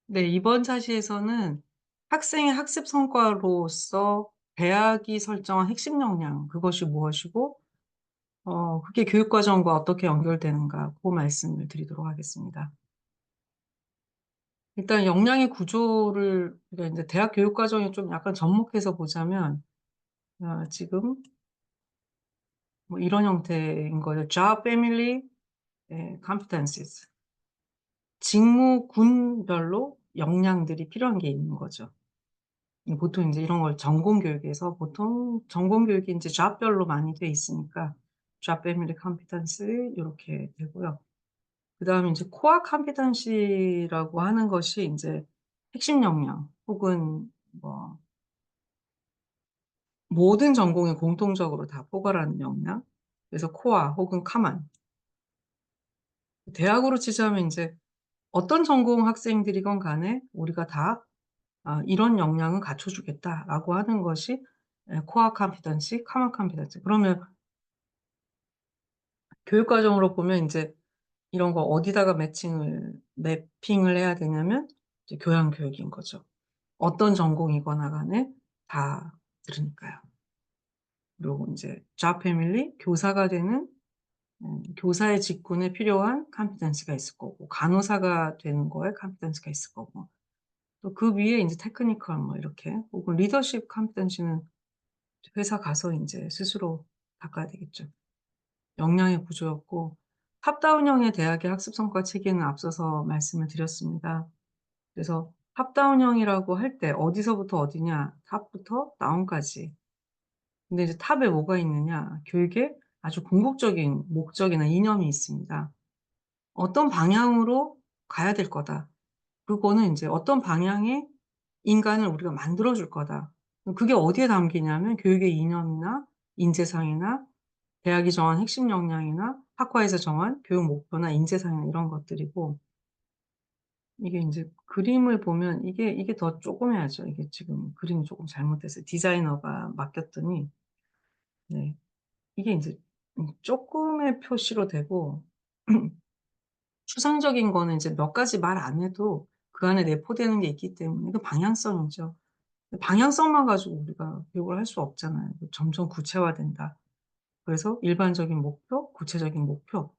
네. 이번 사시에서는 학생의 학습 성과로서 대학이 설정한 핵심 역량 그것이 무엇이고 그게 교육 과정과 어떻게 연결되는가 고 말씀을 드리도록 하겠습니다. 일단 역량의 구조를 우리가 인제 대학 교육 과정에 좀 약간 접목해서 보자면 지금 뭐 이런 형태인 거죠. Job, family, competencies. 직무 군별로 역량들이 필요한 게 있는 거죠. 보통 인제 이런 걸 전공 교육에서 보통 전공 교육이 인제 잡별로 많이 돼 있으니까 job, family, competence 요렇게 되고요. 그다음에 인제 코어 competency라고 하는 것이 인제 핵심 역량 혹은 뭐 모든 전공에 공통적으로 다 포괄하는 역량. 그래서 코어 혹은 common. 대학으로 치자면 인제 어떤 전공 학생들이건 간에 우리가 다 "이런 역량은 갖춰 주겠다."라고 하는 것이 코어 컴피턴시, 커먼 컴피턴시. 그러면 교육 과정으로 보면 인제 이런 거 어디다가 매핑을 해야 되냐면 이제 교양 교육인 거죠. 어떤 전공이거나 간에 다 그러니까요. 그리고 인제 job family 교사가 되는 교사의 직군에 필요한 컴피턴시가 있을 거고 간호사가 되는 거에 컴피턴시가 있을 거고 또 그 위에 인제 테크니컬 뭐 이렇게 혹은 리더십 컴피턴시는 회사 가서 인제 스스로 닦아야 되겠죠. 역량의 구조였고 탑다운형의 대학의 학습 성과 체계는 앞서서 말씀을 드렸습니다. 그래서 탑다운형이라고 할 때 어디서부터 어디냐 탑부터 다운까지. 근데 이제 탑에 뭐가 있느냐 교육에 아주 궁극적인 목적이나 이념이 있습니다. 어떤 방향으로 가야 될 거다. 그거는 인제 어떤 방향의 인간을 우리가 만들어 줄 거다. 그게 어디에 담기냐면 교육의 이념이나 인재상이나 대학이 정한 핵심 역량이나 학과에서 정한 교육 목표나 인재상이나 이런 것들이고 이게 인제 그림을 보면 이게 더 쪼그매야죠. 이게 지금 그림이 쪼금 잘못됐어요. 디자이너가 맡겼더니 네 이게 인제 쪼끔의 표시로 되고 추상적인 거는 인제 몇 가지 말 안 해도 그 안에 내포되는 게 있기 때문에 그 방향성이죠. 방향성만 가지고 우리가 교육을 할 수 없잖아요. 점점 구체화된다. 그래서 일반적인 목표, 구체적인 목표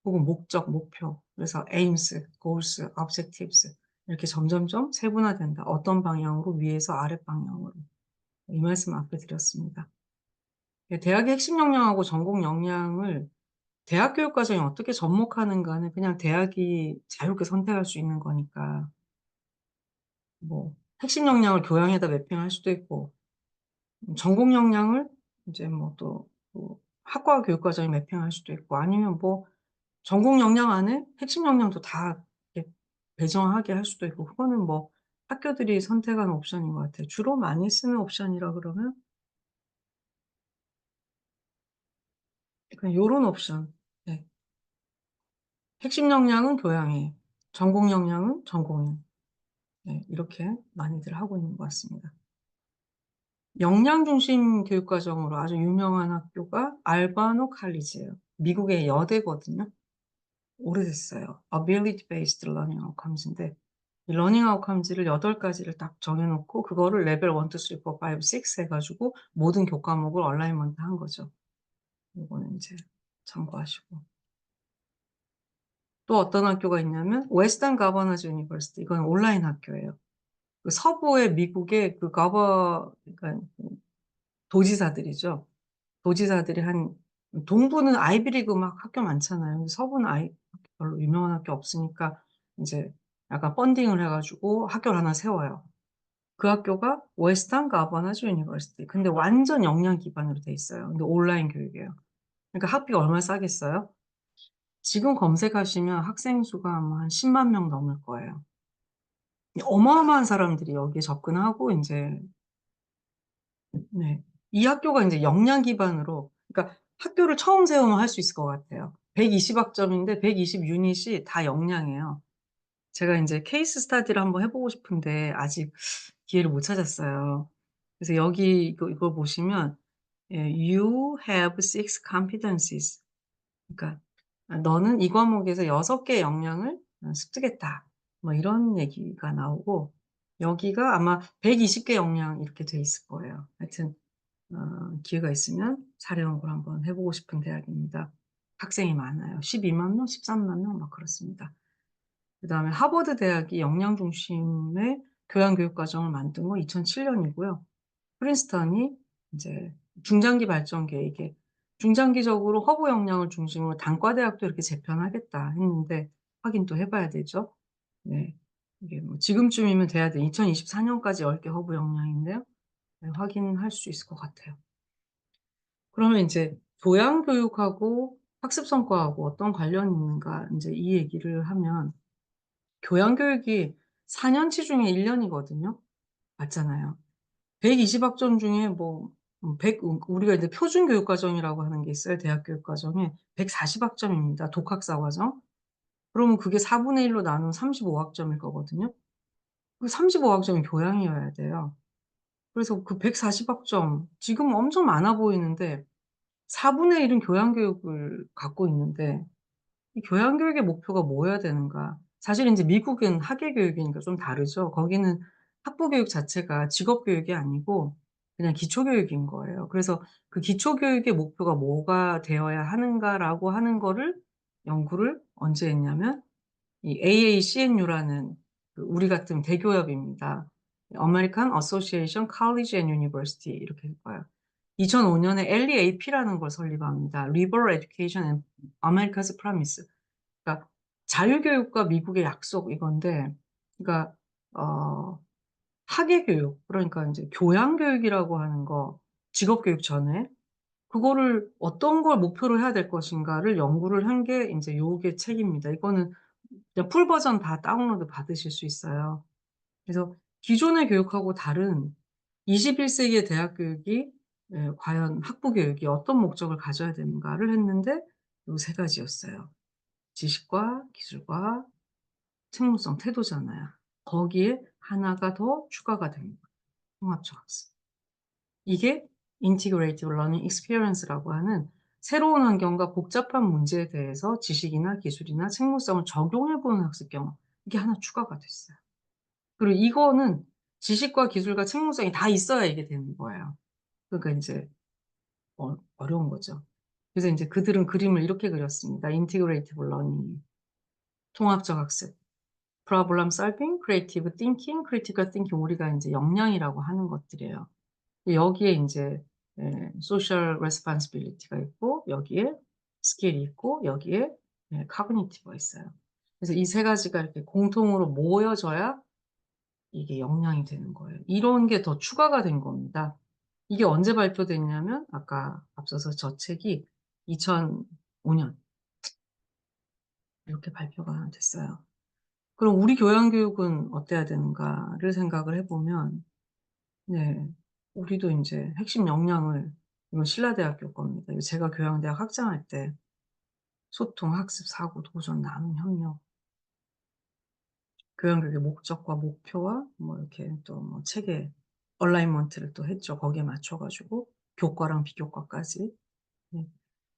혹은 목적, 목표. 그래서 aims, goals, objectives 이렇게 점점점 세분화된다. 어떤 방향으로 위에서 아랫 방향으로. 이 말씀 앞에 드렸습니다. 예 대학의 핵심 역량하고 전공 역량을 대학 교육 과정에 어떻게 접목하는가는 그냥 대학이 자유롭게 선택할 수 있는 거니까 뭐 핵심 역량을 교양에다 매핑할 수도 있고 전공 역량을 인제 뭐 또 학과 교육 과정에 매핑할 수도 있고 아니면 뭐 전공 역량 안에 핵심 역량도 다 이렇게 배정하게 할 수도 있고 그거는 뭐 학교들이 선택하는 옵션인 것 같아요. 주로 많이 쓰는 옵션이라 그러면 약간 요런 옵션. 네. 핵심 역량은 교양에, 전공 역량은 전공에. 네. 이렇게 많이들 하고 있는 것 같습니다. 역량 중심 교육 과정으로 아주 유명한 학교가 알바노 칼리지예요. 미국의 여대거든요. 오래됐어요. Ability Based Learning Outcomes인데 이 러닝 아웃컴즈를 8 가지를 딱 정해 놓고 그거를 레벨 1, 2, 3, 4, 5, 6 해 가지고 모든 교과목을 얼라이먼트한 거죠. 요거는 인제 참고하시고. 또 어떤 학교가 있냐면 웨스턴 가버너즈 유니버시티 이건 온라인 학교예요. 그 서부의 미국의 그 그러니까 도지사들이죠. 도지사들이 한 동부는 아이비리그 막 학교 많잖아요. 근데 서부는 별로 유명한 학교 없으니까 인제 약간 펀딩을 해 가지고 학교를 하나 세워요. 그 학교가 웨스턴 가버너즈 유니버시티. 근데 완전 역량 기반으로 돼 있어요. 근데 온라인 교육이에요. 그러니까 학비가 얼마나 싸겠어요? 지금 검색하시면 학생 수가 아마 한 10만 명 넘을 거예요. 어마어마한 사람들이 여기에 접근하고 인제 네. 이 학교가 인제 역량 기반으로 그러니까 학교를 처음 세우면 할 수 있을 것 같아요. 120 학점인데 120 유닛이 다 역량이에요. 제가 인제 케이스 스터디를 한번 해 보고 싶은데 아직 기회를 못 찾았어요. 그래서 여기 이걸 보시면 예 "You have 6 competencies." 그러니까 "너는 이 과목에서 6 개의 역량을 습득했다." 뭐 이런 얘기가 나오고 여기가 아마 120개 역량 이렇게 돼 있을 거예요. 하여튼 기회가 있으면 사례 연구를 한번 해 보고 싶은 대학입니다. 학생이 많아요. 12만 명, 13만 명 막 그렇습니다. 그다음에 하버드 대학이 역량 중심의 교양 교육 과정을 만든 건 2007 년이고요. 프린스턴이 인제 중장기 발전 계획에 중장기적으로 허브 역량을 중심으로 단과 대학도 이렇게 재편하겠다 했는데 확인 또 해 봐야 되죠. 네. 이게 뭐 지금쯤이면 돼야 돼 2024 년까지 10개 허브 역량인데요. 네 확인할 수 있을 것 같아요. 그러면 인제 교양 교육하고 학습 성과하고 어떤 관련이 있는가 인제 이 얘기를 하면 교양 교육이 4 년치 중에 1 년이거든요. 맞잖아요. 120 학점 중에 뭐 100 우리가 이제 표준 교육 과정이라고 하는 게 있어요, 대학 교육 과정에. 140 학점입니다, 독학사 과정. 그러면 그게 4분의 1로 나누면 35 학점일 거거든요. 그 35 학점이 교양이어야 돼요. 그래서 그 140 학점 지금 엄청 많아 보이는데 4분의 1은 교양 교육을 갖고 있는데 이 교양 교육의 목표가 뭐여야 되는가. 사실 인제 미국은 학예 교육이니까 좀 다르죠. 거기는 학부 교육 자체가 직업 교육이 아니고 그냥 기초 교육인 거예요. 그래서 그 기초 교육의 목표가 뭐가 되어야 하는가라고 하는 거를 연구를 언제 했냐면 이 AACNU라는 그 우리 같은 대기업입니다. American Association College and University 이렇게 읽어요. 2005 년에 LEAP라는 걸 설립합니다. Liberal Education and America's Promise. 그러니까 자유교육과 미국의 약속 이건데 그러니까 어 학예 교육 그러니까 인제 교양 교육이라고 하는 거 직업 교육 전에 그거를 어떤 걸 목표로 해야 될 것인가를 연구를 한 게 인제 요게 책입니다. 이거는 그냥 풀 버전 다 다운로드 받으실 수 있어요. 그래서 기존의 교육하고 다른 21 세기의 대학 교육이 과연 학부 교육이 어떤 목적을 가져야 되는가를 했는데 요 3 가지였어요. 지식과 기술과 책무성 태도잖아요. 거기에 하나가 더 추가가 된 거예요. 통합적 학습. 이게 Integrated Learning Experience라고 하는 새로운 환경과 복잡한 문제에 대해서 지식이나 기술이나 책무성을 적용해 보는 학습 경험 이게 하나 추가가 됐어요. 그리고 이거는 지식과 기술과 책무성이 다 있어야 이게 되는 거예요. 그러니까 인제 어려운 거죠. 그래서 인제 그들은 그림을 이렇게 그렸습니다. Integrative Learning 통합적 학습. Problem solving, creative thinking, critical thinking 우리가 인제 역량이라고 하는 것들이에요. 여기에 인제 social responsibility가 있고 여기에 스킬이 있고 여기에 cognitive가 있어요. 그래서 이 3 가지가 이렇게 공통으로 모여져야 이게 역량이 되는 거예요. 이런 게 더 추가가 된 겁니다. 이게 언제 발표됐냐면 아까 앞서서 저 책이 2005년 이렇게 발표가 됐어요. 그럼 우리 교양 교육은 어때야 되는가를 생각을 해 보면 네 우리도 인제 핵심 역량을 이건 신라대학교 겁니다. 이거 제가 교양대학 학장할 때 소통, 학습, 사고, 도전, 나눔, 협력 교양 교육의 목적과 목표와 뭐 이렇게 또 뭐 체계 얼라이먼트를 또 했죠. 거기에 맞춰 가지고 교과랑 비교과까지. 네.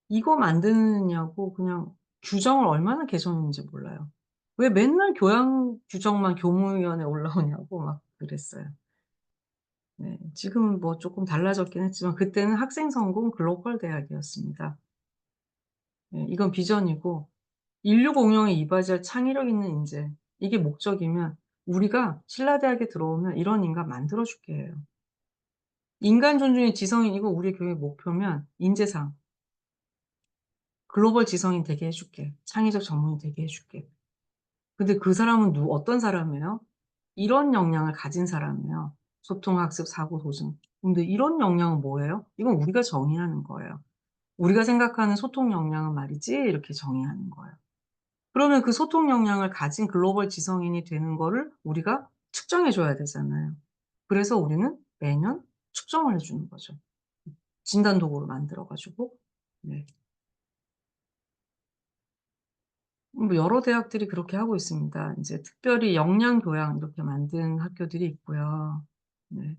이거 만드느냐고 그냥 규정을 얼마나 개정했는지 몰라요. 왜 맨날 교양 규정만 교무위원회에 올라오냐고 막 그랬어요. 네. 지금은 뭐 쪼끔 달라졌긴 했지만 그때는 학생 성공 글로벌 대학이었습니다. 네. 이건 비전이고 인류 공용에 이바지할 창의력 있는 인재 이게 목적이면 우리가 신라대학에 들어오면 이런 인간 만들어 줄게 해요. 인간 존중의 지성인 이거 우리 교육의 목표면 인재상 글로벌 지성인 되게 해 줄게. 창의적 전문인 되게 해 줄게. 근데 그 사람은 어떤 사람이에요? 이런 역량을 가진 사람이에요. 소통, 학습, 사고, 도전. 근데 이런 역량은 뭐예요? 이건 우리가 정의하는 거예요. 우리가 생각하는 소통 역량은 말이지 이렇게 정의하는 거예요. 그러면 그 소통 역량을 가진 글로벌 지성인이 되는 거를 우리가 측정해 줘야 되잖아요. 그래서 우리는 매년 측정을 해 주는 거죠. 진단 도구를 만들어 가지고. 네. 뭐 여러 대학들이 그렇게 하고 있습니다. 인제 특별히 역량 교양 이렇게 만든 학교들이 있고요. 네.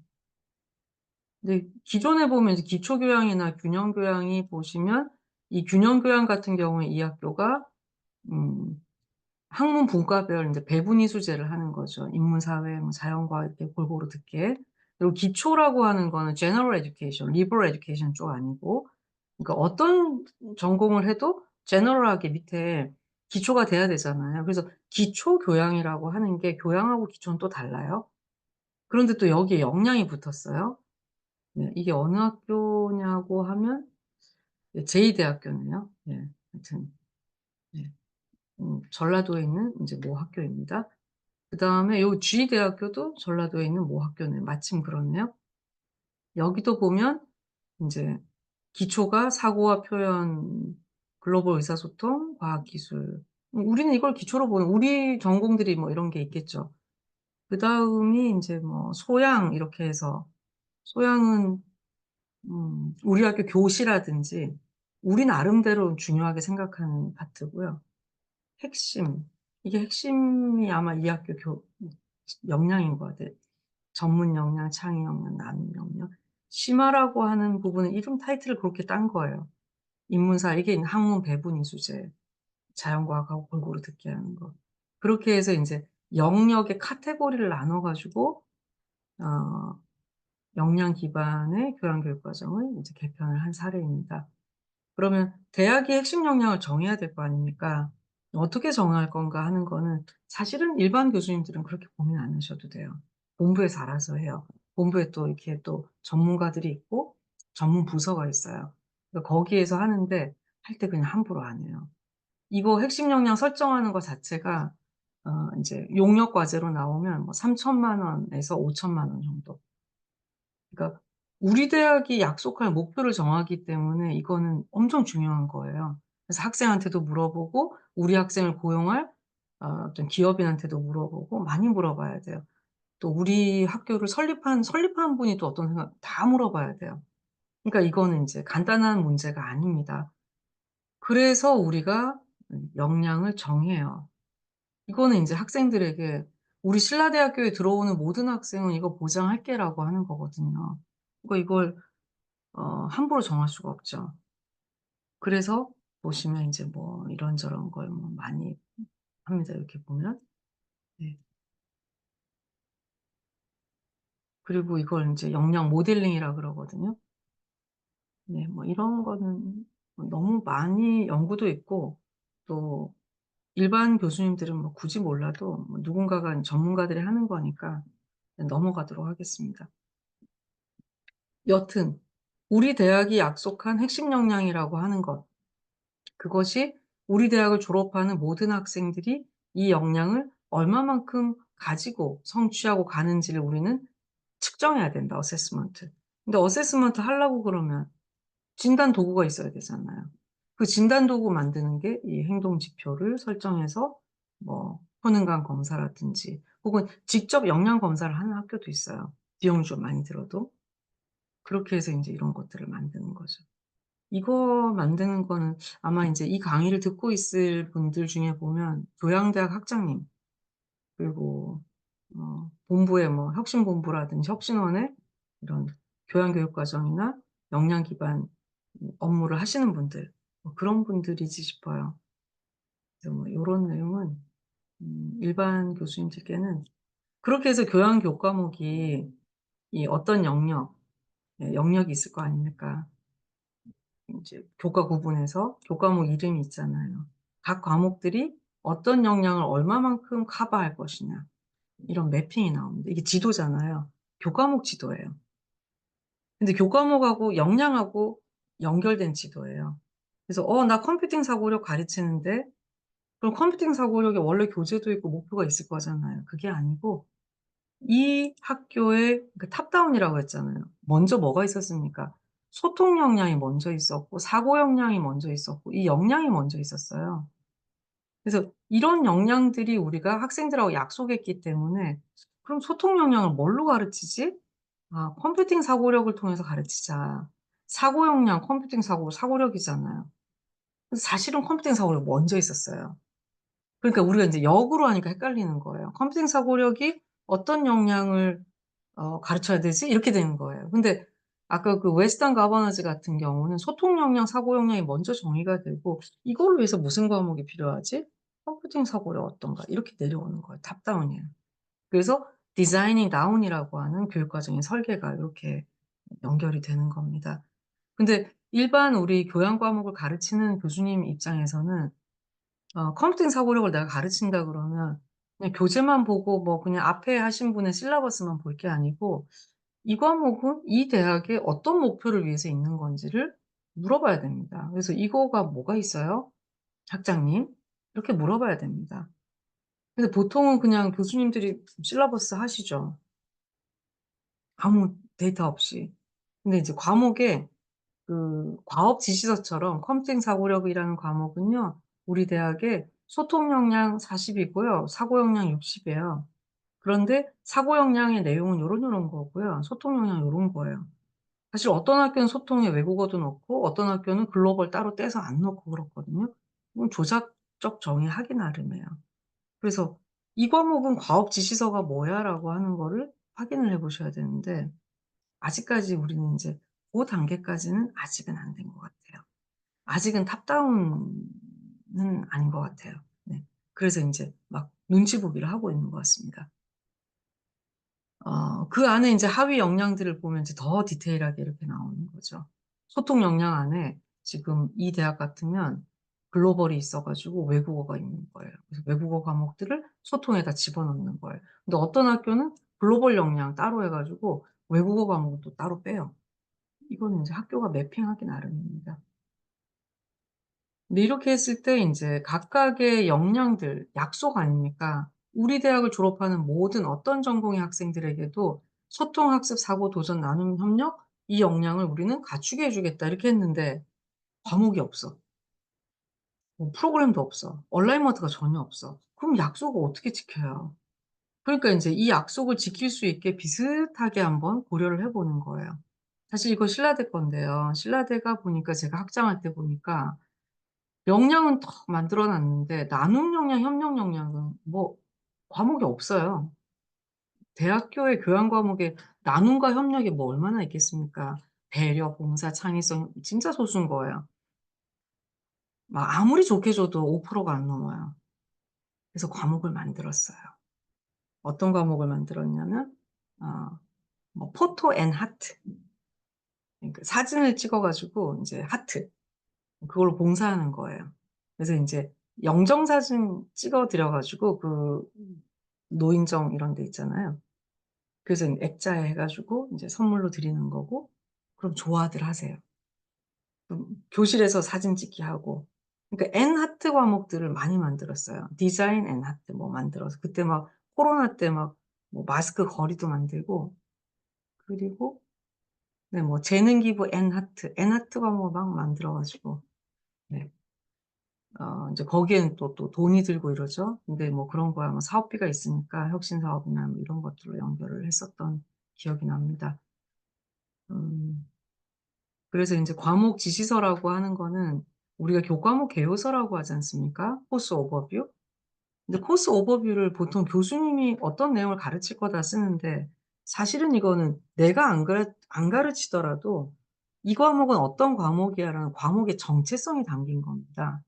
근데 기존에 보면 이제 기초 교양이나 균형 교양이 보시면 이 균형 교양 같은 경우에 이 학교가 음 학문 분과별 인제 배분 이수제를 하는 거죠. 인문, 사회, 뭐 자연과학 이렇게 골고루 듣게. 그리고 기초라고 하는 거는 general education, liberal education 쪽 아니고, 그러니까 어떤 전공을 해도 general하게 밑에 기초가 돼야 되잖아요. 그래서 기초 교양이라고 하는 게 교양하고 기초는 또 달라요. 그런데 또 여기에 영양이 붙었어요. 네. 이게 어느 학교냐고 하면 예 제2대학교네요. 예. 하여튼 예. 전라도에 있는 인제 모 학교입니다. 그다음에 요 G대학교도 전라도에 있는 모 학교네요. 마침 그렇네요. 여기도 보면 인제 기초가 사고와 표현, 글로벌 의사소통, 과학기술. 우리는 이걸 기초로 보는 우리 전공들이 뭐 이런 게 있겠죠. 그다음이 인제 뭐 소양 이렇게 해서 소양은 우리 학교 교시라든지 우리 나름대로 중요하게 생각하는 파트고요. 핵심. 이게 핵심이 아마 이 학교 역량인 것 같아요. 전문 역량, 창의 역량, 나눔 역량. 심화라고 하는 부분은 이름 타이틀을 그렇게 딴 거예요. 인문사 이게 학문 배분 이수제, 자연과학하고 골고루 듣게 하는 거. 그렇게 해서 인제 영역의 카테고리를 나눠 가지고 어 역량 기반의 교양 교육 과정을 이제 개편을 한 사례입니다. 그러면 대학이 핵심 역량을 정해야 될 거 아닙니까? 어떻게 정할 건가 하는 거는 사실은 일반 교수님들은 그렇게 고민 안 하셔도 돼요. 본부에서 알아서 해요. 본부에 또 이렇게 또 전문가들이 있고 전문 부서가 있어요. 그러니까 거기에서 하는데 할 때 그냥 함부로 안 해요. 이거 핵심 역량 설정하는 거 자체가 인제 용역 과제로 나오면 뭐 3,000,000 원에서 5,000,000원 정도. 그러니까 우리 대학이 약속할 목표를 정하기 때문에 이거는 엄청 중요한 거예요. 그래서 학생한테도 물어보고 우리 학생을 고용할 어떤 기업인한테도 물어보고 많이 물어봐야 돼요. 또 우리 학교를 설립한 분이 또 어떤 생각 다 물어봐야 돼요. 그러니까 이거는 인제 간단한 문제가 아닙니다. 그래서 우리가 역량을 정해요. 이거는 인제 학생들에게 "우리 신라대학교에 들어오는 모든 학생은 이거 보장할게."라고 하는 거거든요. 그러니까 이걸 함부로 정할 수가 없죠. 그래서 보시면 인제 뭐 이런저런 걸 뭐 많이 합니다, 이렇게 보면. 네. 그리고 이걸 인제 역량 모델링이라 그러거든요. 네. 뭐 이런 거는 너무 많이 연구도 있고 또 일반 교수님들은 뭐 굳이 몰라도 뭐 누군가가 전문가들이 하는 거니까 그냥 넘어가도록 하겠습니다. 여튼 우리 대학이 약속한 핵심 역량이라고 하는 것, 그것이 우리 대학을 졸업하는 모든 학생들이 이 역량을 얼마만큼 가지고 성취하고 가는지를 우리는 측정해야 된다, 어세스먼트. 근데 어세스먼트 하려고 그러면 진단 도구가 있어야 되잖아요. 그 진단 도구 만드는 게 이 행동 지표를 설정해서 뭐 효능감 검사라든지 혹은 직접 역량 검사를 하는 학교도 있어요, 비용이 좀 많이 들어도. 그렇게 해서 인제 이런 것들을 만드는 거죠. 이거 만드는 거는 아마 인제 이 강의를 듣고 있을 분들 중에 보면 교양대학 학장님 그리고 본부의 뭐 혁신본부라든지 혁신원의 이런 교양교육과정이나 역량 기반 업무를 하시는 분들 뭐 그런 분들이지 싶어요. 그래서 뭐 요런 내용은 일반 교수님들께는 그렇게 해서 교양 교과목이 이 어떤 영역, 예 영역이 있을 거 아닙니까? 인제 교과 구분해서 교과목 이름이 있잖아요. 각 과목들이 어떤 역량을 얼마만큼 커버할 것이냐 이런 매핑이 나옵니다. 이게 지도잖아요. 교과목 지도예요. 근데 교과목하고 역량하고 연결된 지도예요. 그래서 나 컴퓨팅 사고력 가르치는데 그럼 컴퓨팅 사고력에 원래 교재도 있고 목표가 있을 거잖아요. 그게 아니고 이 학교의 그 탑다운이라고 했잖아요. 먼저 뭐가 있었습니까? 소통 역량이 먼저 있었고 사고 역량이 먼저 있었고 이 역량이 먼저 있었어요. 그래서 이런 역량들이 우리가 학생들하고 약속했기 때문에 '그럼 소통 역량을 뭘로 가르치지? 아 컴퓨팅 사고력을 통해서 가르치자.' 사고 역량 컴퓨팅 사고력이잖아요. 근데 사실은 컴퓨팅 사고력이 먼저 있었어요. 그러니까 우리가 인제 역으로 하니까 헷갈리는 거예요. '컴퓨팅 사고력이 어떤 역량을 가르쳐야 되지?' 이렇게 되는 거예요. 근데 아까 그 웨스턴 가버너즈 같은 경우는 소통 역량, 사고 역량이 먼저 정의가 되고 '이걸 위해서 무슨 과목이 필요하지?' 컴퓨팅 사고력 어떤가 이렇게 내려오는 거예요. 탑다운이에요. 그래서 디자이닝 다운이라고 하는 교육 과정의 설계가 요렇게 연결이 되는 겁니다. 근데 일반 우리 교양 과목을 가르치는 교수님 입장에서는 컴퓨팅 사고력을 내가 가르친다 그러면 그냥 교재만 보고 뭐 그냥 앞에 하신 분의 실라버스만 볼 게 아니고 이 과목은 이 대학의 어떤 목표를 위해서 있는 건지를 물어봐야 됩니다. 그래서 "이거가 뭐가 있어요? 학장님?" 이렇게 물어봐야 됩니다. 근데 보통은 그냥 교수님들이 실라버스 하시죠, 아무 데이터 없이. 근데 이제 과목에 그 과업 지시서처럼 컴퓨팅 사고력이라는 과목은요, 우리 대학의 소통 역량 40 이고요. 사고 역량 60 이에요. 그런데 사고 역량의 내용은 요런 거고요. 소통 역량은 요런 거예요. 사실 어떤 학교는 소통에 외국어도 넣고 어떤 학교는 글로벌 따로 떼서 안 넣고 그렇거든요. 그건 조작적 정의하기 나름이에요. 그래서 "이 과목은 과업 지시서가 뭐야?"라고 하는 거를 확인을 해 보셔야 되는데 아직까지 우리는 인제 고 단계까지는 아직은 안 된 것 같아요. 아직은 탑다운은 아닌 것 같아요. 네. 그래서 인제 막 눈치 보기를 하고 있는 것 같습니다. 그 안에 인제 하위 역량들을 보면 이제 더 디테일하게 이렇게 나오는 거죠. 소통 역량 안에 지금 이 대학 같으면 글로벌이 있어 가지고 외국어가 있는 거예요. 그래서 외국어 과목들을 소통에다 집어넣는 거예요. 근데 어떤 학교는 글로벌 역량 따로 해 가지고 외국어 과목은 또 따로 빼요. 이거는 인제 학교가 매핑하기 나름입니다. 근데 이렇게 했을 때 인제 각각의 역량들 약속 아닙니까? 우리 대학을 졸업하는 모든 어떤 전공의 학생들에게도 소통, 학습, 사고, 도전, 나눔, 협력 이 역량을 우리는 갖추게 해 주겠다 이렇게 했는데 과목이 없어. 뭐 프로그램도 없어. 얼라이먼트가 전혀 없어. 그럼 약속을 어떻게 지켜요? 그러니까 인제 이 약속을 지킬 수 있게 비슷하게 한번 고려를 해 보는 거예요. 사실 이거 신라대 건데요. 신라대가 보니까 제가 학장할 때 보니까 역량은 더 만들어 놨는데 나눔 역량, 협력 역량은 뭐 과목이 없어요. 대학교의 교양 과목에 나눔과 협력이 뭐 얼마나 있겠습니까. 배려, 봉사, 창의성 진짜 소수인 거예요. 막 아무리 좋게 줘도 5%가 안 넘어요. 그래서 과목을 만들었어요. 어떤 과목을 만들었냐면 어 뭐 포토 앤 하트. 그러니까 사진을 찍어 가지고 인제 하트 그걸로 봉사하는 거예요. 그래서 인제 영정사진 찍어 드려 가지고 그 노인정 이런 데 있잖아요. 그래서 액자에 해 가지고 인제 선물로 드리는 거고 그럼 좋아들 하세요. 그럼 교실에서 사진 찍기 하고 그러니까 앤 하트 과목들을 많이 만들었어요. 디자인 앤 하트 뭐 만들어서 그때 막 코로나 때 막 뭐 마스크 거리도 만들고 그리고 네 뭐 재능 기부 앤 하트 과목을 막 만들어 가지고 네 인제 거기에는 또 돈이 들고 이러죠. 근데 뭐 그런 거야 뭐 사업비가 있으니까 혁신 사업이나 뭐 이런 것들로 연결을 했었던 기억이 납니다. 음 그래서 인제 과목 지시서라고 하는 거는 우리가 교과목 개요서라고 하지 않습니까? 코र्스 오버뷰. 근데 코र्스 오버뷰를 보통 교수님이 어떤 내용을 가르칠 거다 쓰는데 사실은 이거는 내가 안 가르치더라도 '이 과목은 어떤 과목이야.'라는 과목의 정체성이 담긴 겁니다.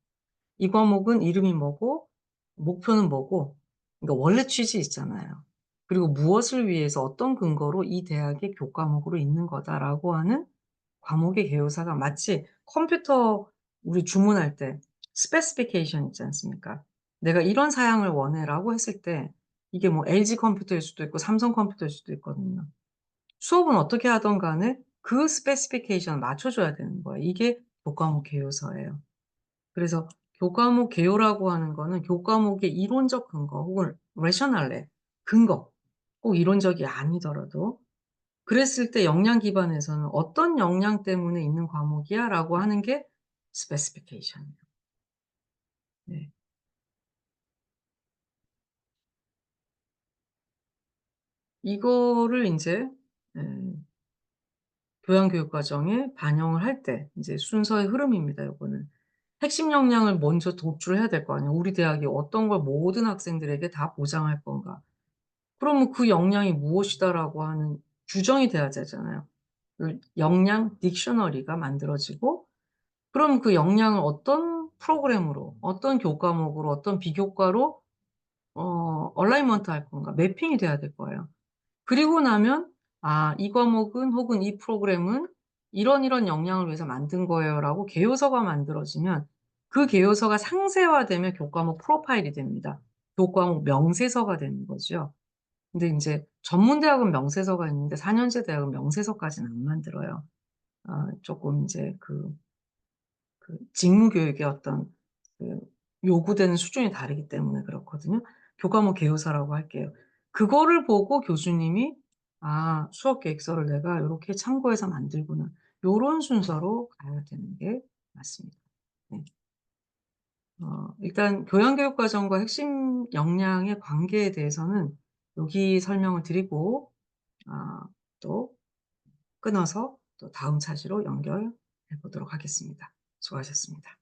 이 과목은 이름이 뭐고 목표는 뭐고 그러니까 원래 취지 있잖아요. 그리고 무엇을 위해서 어떤 근거로 이 대학의 교과목으로 있는 거다라고 하는 과목의 개요사가 마치 컴퓨터 우리 주문할 때 스페시피케이션 있지 않습니까? "내가 이런 사양을 원해."라고 했을 때 이게 뭐 LG 컴퓨터일 수도 있고 삼성 컴퓨터일 수도 있거든요. 수업은 어떻게 하든 간에 그 스페시피케이션을 맞춰 줘야 되는 거예요. 이게 교과목 개요서예요. 그래서 교과목 개요라고 하는 거는 교과목의 이론적 근거 혹은 rationale 근거 꼭 이론적이 아니더라도 그랬을 때 역량 기반에서는 '어떤 역량 때문에 있는 과목이야.'라고 하는 게 specification이에요. 네. 이거를 인제 예 교양 교육 과정에 반영을 할 때 인제 순서의 흐름입니다 요거는. 핵심 역량을 먼저 도출을 해야 될 거 아니에요. 우리 대학이 어떤 걸 모든 학생들에게 다 보장할 건가. 그러면 그 역량이 무엇이다라고 하는 규정이 돼야 되잖아요. 그 역량 딕셔너리가 만들어지고 그럼 그 역량을 어떤 프로그램으로 어떤 교과목으로 어떤 비교과로 얼라이먼트 할 건가 매핑이 돼야 될 거예요. 그리고 나면 '아 이 과목은 혹은 이 프로그램은 이런 이런 역량을 위해서 만든 거예요.'라고 개요서가 만들어지면 그 개요서가 상세화되면 교과목 프로파일이 됩니다. 교과목 명세서가 되는 거죠. 근데 인제 전문 대학은 명세서가 있는데 4 년제 대학은 명세서까지는 안 만들어요. 쪼끔 인제 직무 교육의 어떤 그 요구되는 수준이 다르기 때문에 그렇거든요. 교과목 개요사라고 할게요. 그거를 보고 교수님이 '아 수업 계획서를 내가 요렇게 참고해서 만들구나.' 요런 순서로 가야 되는 게 맞습니다. 네. 일단 교양교육 과정과 핵심 역량의 관계에 대해서는 여기 설명을 드리고 또 끊어서 또 다음 차지로 연결해 보도록 하겠습니다. 수고하셨습니다.